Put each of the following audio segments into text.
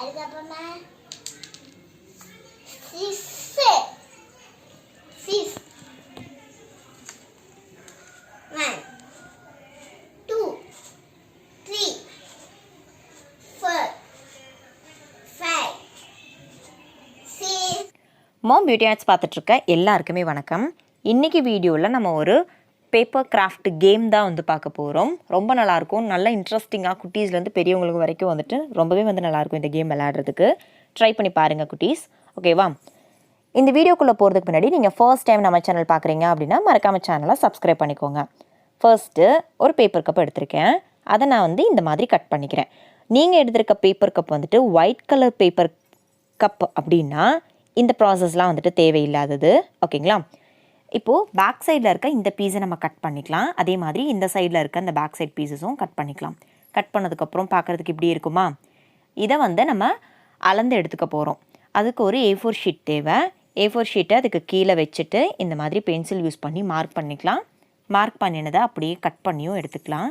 அதுக்கப்புறமா sis 1 2 3 4 5 6 mom beauty arts பார்த்துட்ருக்க எல்லாருக்குமே வணக்கம். இன்றைக்கி வீடியோவில் நம்ம ஒரு பேப்பர் கிராஃப்ட் கேம் தான் வந்து பார்க்க போகிறோம். ரொம்ப நல்லாயிருக்கும், நல்லா இன்ட்ரெஸ்டிங்காக குட்டீஸ்லேருந்து பெரியவங்களுக்கு வரைக்கும் வந்துட்டு ரொம்பவே வந்து நல்லாயிருக்கும் இந்த கேம் விளையாடுறதுக்கு. ட்ரை பண்ணி பாருங்கள் குட்டீஸ், ஓகேவா? இந்த வீடியோக்குள்ளே போகிறதுக்கு முன்னாடி நீங்கள் ஃபர்ஸ்ட் டைம் நம்ம சேனல் பார்க்குறீங்க அப்படின்னா மறக்காமல் சேனலை சப்ஸ்கிரைப் பண்ணிக்கோங்க. ஃபர்ஸ்ட்டு ஒரு பேப்பர் கப் எடுத்திருக்கேன், அதை நான் வந்து இந்த மாதிரி கட் பண்ணிக்கிறேன். நீங்கள் எடுத்திருக்க பேப்பர் கப் வந்துட்டு ஒயிட் கலர் பேப்பர் கப் அப்படின்னா இந்த ப்ராசஸ்லாம் வந்துட்டு தேவையில்லாதது, ஓகேங்களா? இப்போது பேக் சைடில் இருக்க இந்த பீஸை நம்ம கட் பண்ணிக்கலாம். அதே மாதிரி இந்த சைடில் இருக்க இந்த பேக் சைட் பீஸஸும் கட் பண்ணிக்கலாம். கட் பண்ணதுக்கப்புறம் பார்க்குறதுக்கு இப்படி இருக்குமா? இதை வந்து நம்ம அளந்து எடுத்துக்க போகிறோம். அதுக்கு ஒரு A4 ஷீட் தேவை. A4 ஷீட்டை அதுக்கு கீழே வச்சுட்டு இந்த மாதிரி பென்சில் யூஸ் பண்ணி மார்க் பண்ணிக்கலாம். மார்க் பண்ணினதை அப்படியே கட் பண்ணியும் எடுத்துக்கலாம்.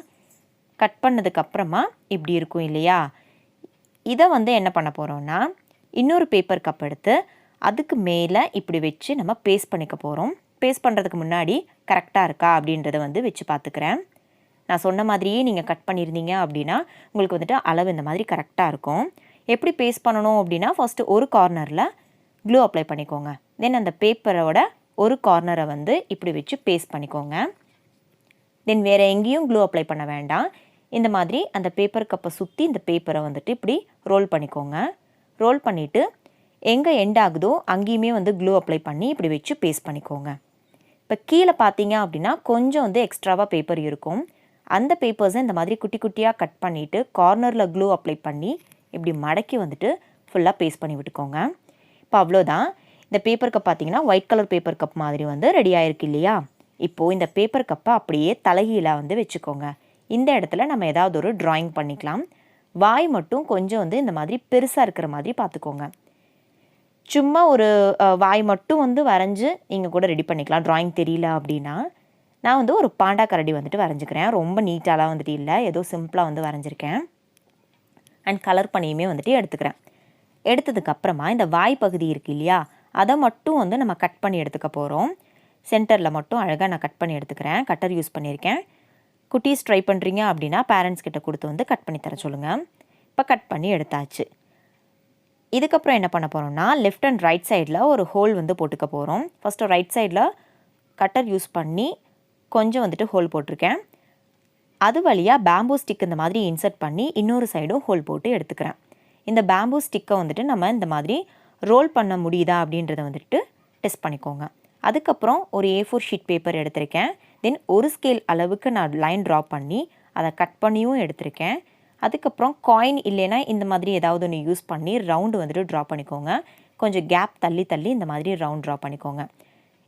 கட் பண்ணதுக்கப்புறமா இப்படி இருக்கும் இல்லையா? இதை வந்து என்ன பண்ண போகிறோம்னா இன்னொரு பேப்பர் கப் எடுத்து அதுக்கு மேலே இப்படி வச்சு நம்ம பேஸ்ட் பண்ணிக்க போகிறோம். பேஸ்ட் பண்ணுறதுக்கு முன்னாடி கரெக்டாக இருக்கா அப்படின்றத வந்து வச்சு பார்த்துக்கிறேன். நான் சொன்ன மாதிரியே நீங்கள் கட் பண்ணியிருந்தீங்க அப்படின்னா உங்களுக்கு வந்துட்டு அளவு இந்த மாதிரி கரெக்டாக இருக்கும். எப்படி பேஸ்ட் பண்ணணும் அப்படின்னா ஃபஸ்ட்டு ஒரு கார்னரில் க்ளூ அப்ளை பண்ணிக்கோங்க. தென் அந்த பேப்பரோட ஒரு கார்னரை வந்து இப்படி வச்சு பேஸ்ட் பண்ணிக்கோங்க. தென் வேறு எங்கேயும் க்ளூ அப்ளை பண்ண வேண்டாம். இந்த மாதிரி அந்த பேப்பர் கப்பை சுற்றி இந்த பேப்பரை வந்துட்டு இப்படி ரோல் பண்ணிக்கோங்க. ரோல் பண்ணிவிட்டு எங்கே எண்ட் ஆகுதோ அங்கேயுமே வந்து க்ளூ அப்ளை பண்ணி இப்படி வச்சு பேஸ்ட் பண்ணிக்கோங்க. இப்போ கீழே பார்த்தீங்க அப்படின்னா கொஞ்சம் வந்து எக்ஸ்ட்ராவாக பேப்பர் இருக்கும். அந்த பேப்பர்ஸை இந்த மாதிரி குட்டி குட்டியாக கட் பண்ணிவிட்டு கார்னரில் க்ளூ அப்ளை பண்ணி இப்படி மடக்கி வந்துட்டு ஃபுல்லாக பேஸ்ட் பண்ணி விட்டுக்கோங்க. இப்போ அவ்வளோதான். இந்த பேப்பர் கப் பார்த்தீங்கன்னா ஒயிட் கலர் பேப்பர் கப் மாதிரி வந்து ரெடி ஆகிருக்கு இல்லையா? இப்போது இந்த பேப்பர் கப்பை அப்படியே தலைகீழாக வந்து வச்சுக்கோங்க. இந்த இடத்துல நம்ம ஏதாவது ஒரு ட்ராயிங் பண்ணிக்கலாம். வாய் மட்டும் கொஞ்சம் வந்து இந்த மாதிரி பெருசாக இருக்கிற மாதிரி பார்த்துக்கோங்க. சும்மா ஒரு வாய் மட்டும் வந்து வரைஞ்சி நீங்கள் கூட ரெடி பண்ணிக்கலாம். ட்ராயிங் தெரியல அப்படின்னா நான் வந்து ஒரு பாண்டா கரடி வந்துட்டு வரைஞ்சிக்கிறேன். ரொம்ப நீட்டாலாம் வந்துட்டு இல்லை, ஏதோ சிம்பிளாக வந்து வரைஞ்சிருக்கேன். அண்ட் கலர் பண்ணியுமே வந்துட்டு எடுத்துக்கிறேன். எடுத்ததுக்கப்புறமா இந்த வாய் பகுதி இருக்குது இல்லையா, அதை மட்டும் வந்து நம்ம கட் பண்ணி எடுத்துக்க போகிறோம். சென்டரில் மட்டும் அழகாக நான் கட் பண்ணி எடுத்துக்கிறேன். கட்டர் யூஸ் பண்ணியிருக்கேன். குட்டீஸ் ட்ரை பண்ணுறீங்க அப்படின்னா பேரண்ட்ஸ் கிட்ட கொடுத்து வந்து கட் பண்ணி தர சொல்லுங்கள். இப்போ கட் பண்ணி எடுத்தாச்சு. இதுக்கப்புறம் என்ன பண்ண போகிறோம்னா லெஃப்ட் அண்ட் ரைட் சைடில் ஒரு ஹோல் வந்து போட்டுக்க போகிறோம். ஃபஸ்ட்டு ரைட் சைடில் கட்டர் யூஸ் பண்ணி கொஞ்சம் வந்துட்டு ஹோல் போட்டிருக்கேன். அது வழியாக பேம்பூ ஸ்டிக் இந்த மாதிரி இன்சர்ட் பண்ணி இன்னொரு சைடும் ஹோல் போட்டு எடுத்துக்கிறேன். இந்த பேம்பூ ஸ்டிக்கை வந்துட்டு நம்ம இந்த மாதிரி ரோல் பண்ண முடியுதா அப்படின்றத வந்துட்டு டெஸ்ட் பண்ணிக்கோங்க. அதுக்கப்புறம் ஒரு A4 ஷீட் பேப்பர் எடுத்திருக்கேன். தென் ஒரு ஸ்கேல் அளவுக்கு நான் லைன் ட்ரா பண்ணி அதை கட் பண்ணியும் எடுத்திருக்கேன். அதுக்கப்புறம் காயின் இல்லைன்னா இந்த மாதிரி ஏதாவது ஒன்று யூஸ் பண்ணி ரவுண்டு வந்துட்டு ட்ரா பண்ணிக்கோங்க. கொஞ்சம் கேப் தள்ளி தள்ளி இந்த மாதிரி ரவுண்ட் ட்ரா பண்ணிக்கோங்க.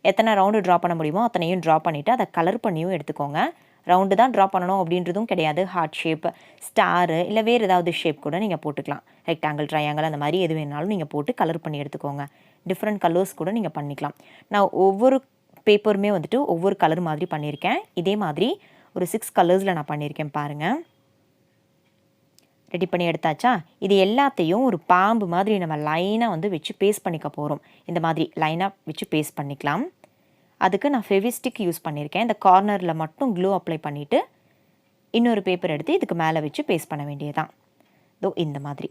எத்தனை ரவுண்டு ட்ரா பண்ண முடியுமோ அத்தனையும் ட்ரா பண்ணிவிட்டு அதை கலர் பண்ணியும் எடுத்துக்கோங்க. ரவுண்டு தான் ட்ரா பண்ணணும் அப்படின்றதும் கிடையாது. ஹார்ட் ஷேப், ஸ்டாரு இல்லை வேறு ஏதாவது ஷேப் கூட நீங்கள் போட்டுக்கலாம். ரெக்டாங்கிள், ட்ரையாங்கிள் அந்த மாதிரி எது வேணாலும் நீங்கள் போட்டு கலர் பண்ணி எடுத்துக்கோங்க. டிஃப்ரெண்ட் கலர்ஸ் கூட நீங்கள் பண்ணிக்கலாம். நான் ஒவ்வொரு பேப்பருமே வந்துட்டு ஒவ்வொரு கலர் மாதிரி பண்ணியிருக்கேன். இதே மாதிரி ஒரு 6 கலர்ஸில் நான் பண்ணியிருக்கேன் பாருங்கள். ரெடி பண்ணி எடுத்தாச்சா? இது எல்லாத்தையும் ஒரு பாம்பு மாதிரி நம்ம லைனாக வந்து வச்சு பேஸ்ட் பண்ணிக்க போகிறோம். இந்த மாதிரி லைனாக வச்சு பேஸ்ட் பண்ணிக்கலாம். அதுக்கு நான் ஃபெவிஸ்டிக் யூஸ் பண்ணியிருக்கேன். இந்த கார்னரில் மட்டும் க்ளூ அப்ளை பண்ணிவிட்டு இன்னொரு பேப்பர் எடுத்து இதுக்கு மேலே வச்சு பேஸ்ட் பண்ண வேண்டியதுதான். இதோ இந்த மாதிரி,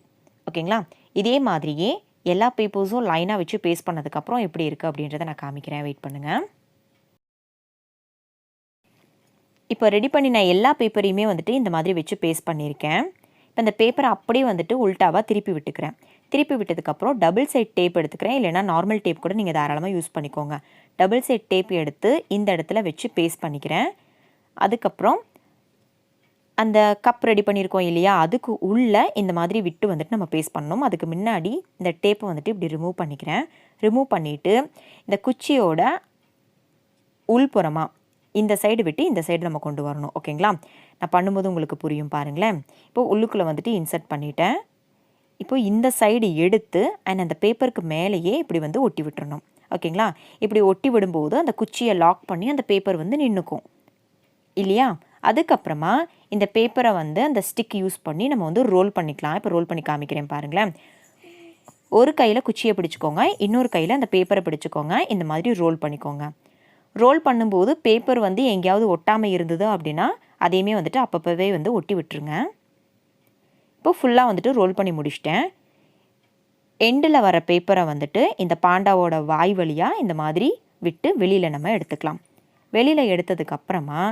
ஓகேங்களா? இதே மாதிரியே எல்லா பேப்பர்ஸும் லைனாக வச்சு பேஸ்ட் பண்ணதுக்கப்புறம் எப்படி இருக்குது அப்படின்றத நான் காமிக்கிறேன். வெயிட் பண்ணுங்கள். இப்போ ரெடி பண்ணி நான் எல்லா பேப்பரையுமே வந்துட்டு இந்த மாதிரி வச்சு பேஸ்ட் பண்ணியிருக்கேன். இப்போ இந்த பேப்பரை அப்படியே வந்துட்டு உல்ட்டாவாக திருப்பி விட்டுக்கிறேன். திருப்பி விட்டதுக்கப்புறம் டபுள் சைட் டேப் எடுத்துக்கிறேன். இல்லைனா நார்மல் டேப் கூட நீங்கள் தாராளமாக யூஸ் பண்ணிக்கோங்க. டபுள் சைட் டேப் எடுத்து இந்த இடத்துல வச்சு பேஸ்ட் பண்ணிக்கிறேன். அதுக்கப்புறம் அந்த கப் ரெடி பண்ணியிருக்கோம் இல்லையா, அதுக்கு உள்ளே இந்த மாதிரி விட்டு வந்துட்டு நம்ம பேஸ்ட் பண்ணணும். அதுக்கு முன்னாடி இந்த டேப்பை வந்துட்டு இப்படி ரிமூவ் பண்ணிக்கிறேன். ரிமூவ் பண்ணிவிட்டு இந்த குச்சியோட உள்புறமாக இந்த சைடு விட்டு இந்த சைடு நம்ம கொண்டு வரணும், ஓகேங்களா? நான் பண்ணும்போது உங்களுக்கு புரியும் பாருங்களேன். இப்போது உள்ளுக்குள்ளே வந்துட்டு இன்சர்ட் பண்ணிட்டேன். இப்போது இந்த சைடு எடுத்து அண்ட் அந்த பேப்பருக்கு மேலேயே இப்படி வந்து ஒட்டி விட்டுறணும், ஓகேங்களா? இப்படி ஒட்டி விடும்போது அந்த குச்சியை லாக் பண்ணி அந்த பேப்பர் வந்து நின்றுக்கும் இல்லையா? அதுக்கப்புறமா இந்த பேப்பரை வந்து அந்த ஸ்டிக் யூஸ் பண்ணி நம்ம வந்து ரோல் பண்ணிக்கலாம். இப்போ ரோல் பண்ணி காமிக்கிறேன் பாருங்களேன். ஒரு கையில் குச்சியை பிடிச்சிக்கோங்க, இன்னொரு கையில் அந்த பேப்பரை பிடிச்சிக்கோங்க. இந்த மாதிரி ரோல் பண்ணிக்கோங்க. ரோல் பண்ணும்போது பேப்பர் வந்து எங்கேயாவது ஒட்டாமல் இருந்தது அப்படின்னா அதையுமே வந்துட்டு அப்பப்போவே வந்து ஒட்டி விட்டுருங்க. இப்போ ஃபுல்லாக வந்துட்டு ரோல் பண்ணி முடிச்சிட்டேன். எண்டில் வர பேப்பரை வந்துட்டு இந்த பாண்டாவோட வாய் வழியாக இந்த மாதிரி விட்டு வெளியில் நம்ம எடுத்துக்கலாம். வெளியில் எடுத்ததுக்கப்புறமா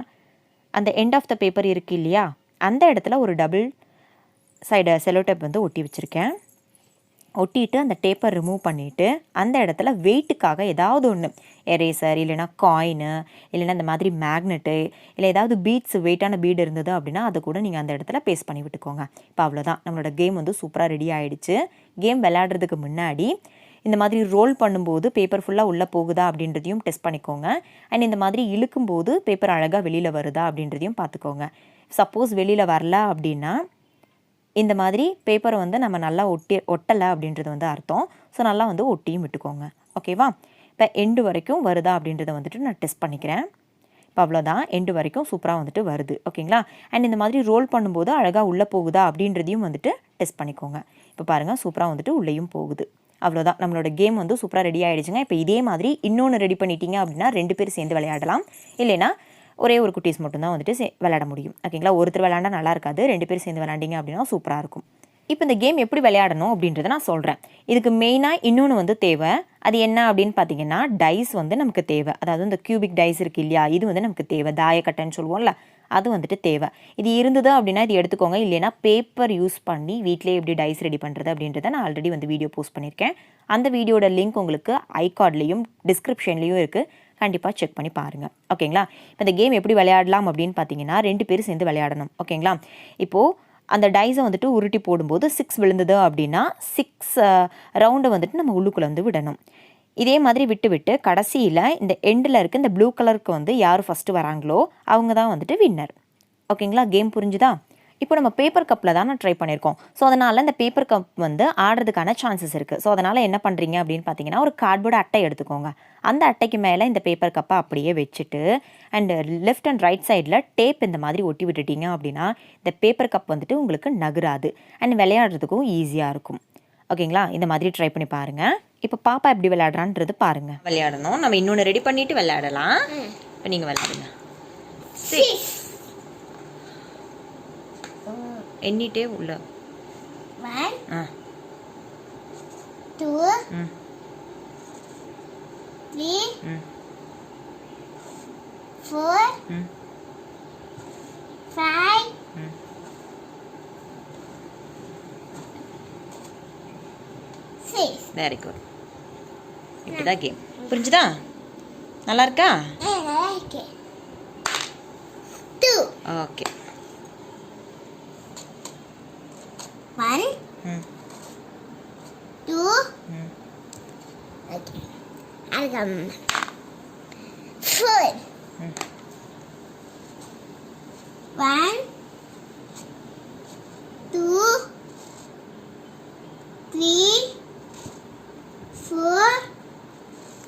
அந்த எண்ட் ஆஃப் த பேப்பர் இருக்குது இல்லையா, அந்த இடத்துல ஒரு டபுள் சைடு செலோ டேப் வந்து ஒட்டி வச்சுருக்கேன். ஒட்டிட்டு அந்த டேப்பர் ரிமூவ் பண்ணிவிட்டு அந்த இடத்துல வெயிட்டுக்காக ஏதாவது ஒன்று, எரேசர் இல்லைனா காயினு இல்லைனா இந்த மாதிரி மேக்னெட்டு இல்லை ஏதாவது பீட்ஸ், வெயிட்டான பீடு இருந்தது அப்படின்னா அதை கூட நீங்கள் அந்த இடத்துல பேஸ்ட் பண்ணி விட்டுக்கோங்க. இப்போ அவ்வளோதான், நம்மளோட கேம் வந்து சூப்பராக ரெடி ஆகிடுச்சு. கேம் விளையாடுறதுக்கு முன்னாடி இந்த மாதிரி ரோல் பண்ணும்போது பேப்பர் ஃபுல்லாக உள்ளே போகுதா அப்படின்றதையும் டெஸ்ட் பண்ணிக்கோங்க. அண்ட் இந்த மாதிரி இழுக்கும்போது பேப்பர் அழகாக வெளியில் வருதா அப்படின்றதையும் பார்த்துக்கோங்க. சப்போஸ் வெளியில் வரல அப்படின்னா இந்த மாதிரி பேப்பரை வந்து நம்ம நல்லா ஒட்டலை அப்படின்றது வந்து அர்த்தம். ஸோ நல்லா வந்து ஒட்டியும் விட்டுக்கோங்க. ஓகேவா? இப்போ எண்டு வரைக்கும் வருதா அப்படின்றத வந்துட்டு நான் டெஸ்ட் பண்ணிக்கிறேன். இப்போ அவ்வளோதான், எண்டு வரைக்கும் சூப்பராக வந்துட்டு வருது. ஓகேங்களா? அண்ட் இந்த மாதிரி ரோல் பண்ணும்போது அழகாக உள்ளே போகுதா அப்படின்றதையும் வந்துட்டு டெஸ்ட் பண்ணிக்கோங்க. இப்போ பாருங்கள், சூப்பராக வந்துட்டு உள்ளேயும் போகுது. அவ்வளோதான், நம்மளோட கேம் வந்து சூப்பராக ரெடி ஆகிடுச்சுங்க. இப்போ இதே மாதிரி இன்னொன்று ரெடி பண்ணிட்டீங்க அப்படின்னா 2 பேர் சேர்ந்து விளையாடலாம். இல்லைனா ஒரே ஒரு குட்டீஸ் மட்டும்தான் வந்துட்டு விளையாட முடியும். ஓகேங்களா? ஒருத்தர் விளையாண்டா நல்லா இருக்காது, 2 பேர் சேர்ந்து விளையாண்டிங்க அப்படின்னா சூப்பராக இருக்கும். இப்போ இந்த கேம் எப்படி விளையாடணும் அப்படின்றத நான் சொல்கிறேன். இதுக்கு மெயினாக இன்னொன்று வந்து தேவை. அது என்ன அப்படின்னு பார்த்தீங்கன்னா, டைஸ் வந்து நமக்கு தேவை. அதாவது இந்த கியூபிக் டைஸ் இருக்குது இல்லையா, இது வந்து நமக்கு தேவை. தாயக்கட்டைன்னு சொல்லுவோம்ல, அது வந்துட்டு தேவை. இது இருந்தது அப்படின்னா இது எடுத்துக்கோங்க. இல்லைனா பேப்பர் யூஸ் பண்ணி வீட்டிலே எப்படி டைஸ் ரெடி பண்ணுறது அப்படின்றத நான் ஆல்ரெடி வந்து வீடியோ போஸ்ட் பண்ணியிருக்கேன். அந்த வீடியோட லிங்க் உங்களுக்கு ஐகார்ட்லேயும் டிஸ்கிரிப்ஷன்லேயும் இருக்குது. கண்டிப்பாக செக் பண்ணி பாருங்கள். ஓகேங்களா? இப்போ இந்த கேம் எப்படி விளையாடலாம் அப்படின்னு பார்த்தீங்கன்னா 2 பேர் சேர்ந்து விளையாடணும். ஓகேங்களா? இப்போது அந்த டைஸை வந்துட்டு உருட்டி போடும்போது 6 விழுந்தது அப்படின்னா 6 ரவுண்டை வந்துட்டு நம்ம உள்ளுக்குள்ளே வந்து விடணும். இதே மாதிரி விட்டு கடைசியில் இந்த எண்டில் இருக்க இந்த ப்ளூ கலருக்கு வந்து யார் ஃபஸ்ட்டு வராங்களோ அவங்க தான் வந்துட்டு வின்னர். ஓகேங்களா? கேம் புரிஞ்சுதா? இப்போ நம்ம பேப்பர் கப்பில் தான் நான் ட்ரை பண்ணியிருக்கோம். ஸோ அதனால் இந்த பேப்பர் கப் வந்து ஆடுறதுக்கான சான்சஸ் இருக்குது. ஸோ அதனால் என்ன பண்ணுறீங்க அப்படின்னு பார்த்தீங்கன்னா, ஒரு கார்ட்போர்டு அட்டை எடுத்துக்கோங்க. அந்த அட்டைக்கு மேலே இந்த பேப்பர் கப்பை அப்படியே வச்சுட்டு அண்ட் லெஃப்ட் அண்ட் ரைட் சைடில் டேப் இந்த மாதிரி ஒட்டி விட்டுட்டீங்க அப்படின்னா இந்த பேப்பர் கப் வந்துட்டு உங்களுக்கு நகராது அண்ட் விளையாடுறதுக்கும் ஈஸியாக இருக்கும். ஓகேங்களா? இந்த மாதிரி ட்ரை பண்ணி பாருங்கள். இப்போ பாப்பா எப்படி விளையாடுறான்றது பாருங்கள். விளையாடணும், நம்ம இன்னொன்று ரெடி பண்ணிவிட்டு விளையாடலாம். இப்போ நீங்கள் விளையாடுங்க. எண்ணிட்டே உள்ள 1 2 3 4 5 6. Very good. இப்படிதான் கேம். புரிஞ்சுதா? நல்லா இருக்கா? நல்லா இருக்கு. 2. ஓகே. 1 2 ஓகே. அகம் 4 1 2 3 4.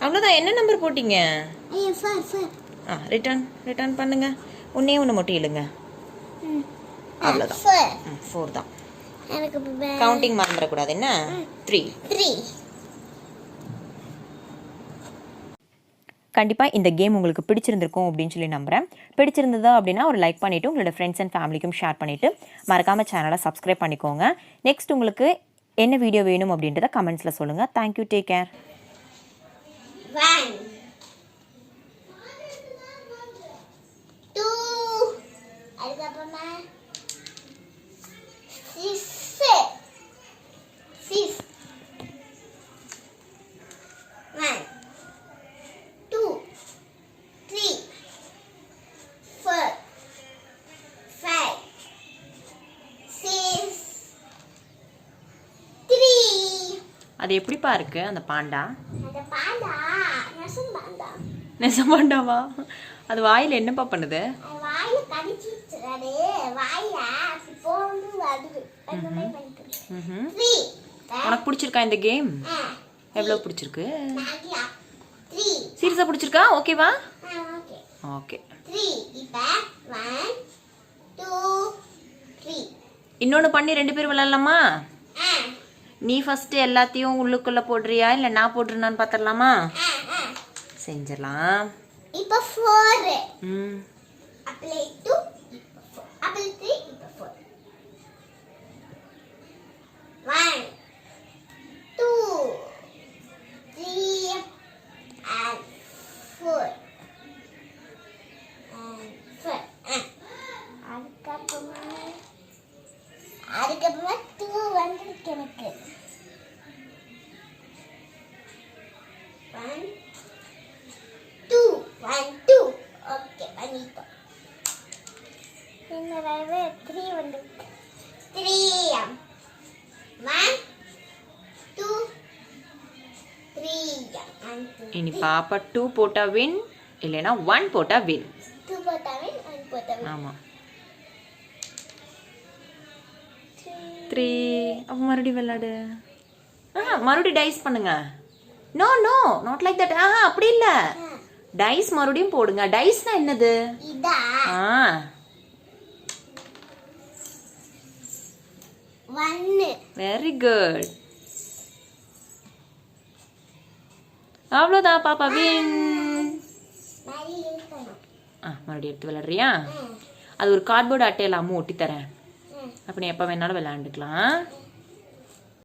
அவ்வளோதான். என்ன நம்பர் போட்டிங்க? 4. ரிட்டர்ன் பண்ணுங்க. ஒன்றே ஒன்று மட்டும் இழுங்க. அவ்வளோதான். 4 தான். எனக்கு கவுண்டிங் மறந்துடக்கூடாது. என்ன? 3. கண்டிப்பாக இந்த கேம் உங்களுக்கு பிடிச்சிருந்திருக்கும் அப்படின்னு சொல்லி நம்புகிறேன். பிடிச்சிருந்ததா அப்படின்னா ஒரு லைக் பண்ணிவிட்டு உங்களோட ஃப்ரெண்ட்ஸ் அண்ட் ஃபேமிலிக்கும் ஷேர் பண்ணிவிட்டு மறக்காமல் சேனலை சப்ஸ்கிரைப் பண்ணிக்கோங்க. நெக்ஸ்ட் உங்களுக்கு என்ன வீடியோ வேணும் அப்படின்றத கமெண்ட்ஸில் சொல்லுங்கள். தேங்க்யூ. Take care. 1 2 அதுக்கப்புறமா 6 1 2 3 4 5 6 3. அது எப்படிப்பா இருக்கு அந்த பாண்டா? அந்த பாண்டா நெசம் பாண்டாவா? அது வாயில் என்னப்பா பண்ணுது? வாயில கடிச்சிட்டு அது வாயில போந்து வருது. அந்த மாதிரி பண்ணிட்டு 3. உனக்கு பிடிச்சிருக்கா இந்த கேம்? எவ்வளோ பிடிச்சிருக்கு? 3. சீரியஸாக பிடிச்சிருக்கா? ஓகேவா? ஓகே. ஓகே. 3. இப்போ 1 2 3. இன்னொன்று பண்ணி 2 பேர் விளையாடலாமா? நீ ஃபர்ஸ்ட் எல்லாத்தையும் உள்ளுக்குள்ள போடுறியா இல்ல நான் போடுறேனான்னு பாத்திரலாமா? செஞ்சிடலாம். இப்போ 4 ம் apply 2 apply 3 இப்போ 4 1 2 3 and 4 and 4 அதுக்கப்புறமா 2 வந்துருக்கு எனக்கு 1 2 1 2 ஓகே பண்ணிட்டோம். இந்த தடவை 3 வந்துருக்கு 3 1 2 3 இனி பாப்பா 2 போட்டா வின் இல்லனா 1 போட்டா வின். 2 போட்டாவே 1 போட்டாவே ஆமா 3 அப்ப மறுபடியும் விளையாடு. மறுபடியும் டைஸ் பண்ணுங்க. No no not like that. அப்படி இல்ல, டைஸ் மறுபடியும் போடுங்க. டைஸ்னா என்னது? இதா 1 வெரி குட். அவ்வளோதான் பாப்பா வின். மறுபடியும் எடுத்து விளையாடுறியா? அது ஒரு கார்ட்போர்டு அட்டையில அம்மா ஒட்டி தரேன். அப்ப நீ எப்ப வேணாலும் விளையாண்டுக்கலாம்.